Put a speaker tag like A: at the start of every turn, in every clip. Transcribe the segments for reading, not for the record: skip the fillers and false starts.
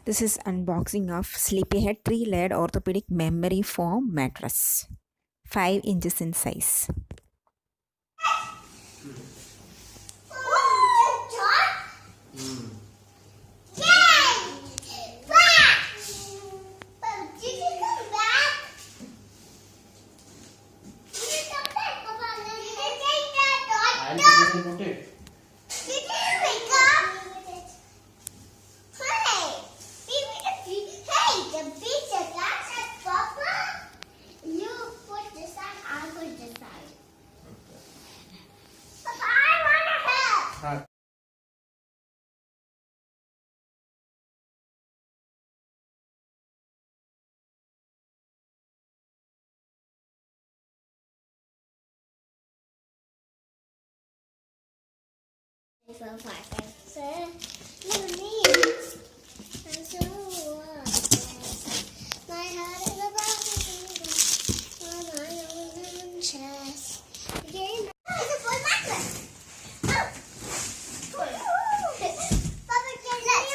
A: This is unboxing of Sleepyhead 3-layered orthopedic memory foam mattress, 5 inches in size.
B: My heart is about to on my own chest. Again, it's a full mattress. Papa, let's cut it out.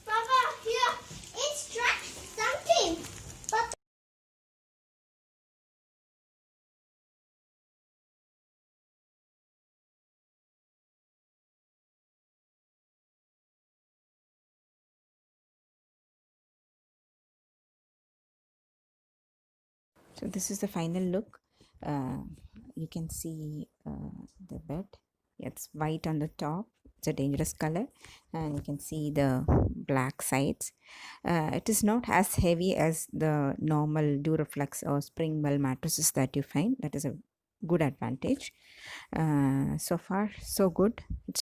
B: Papa, here, it's trapped something. Papa.
A: So this is the final look. You can see the bed. It's white on the top. It's a dangerous color, and you can see the black sides. It is not as heavy as the normal Duraflex or Springwell mattresses that you find. That is a good advantage. So far, so good.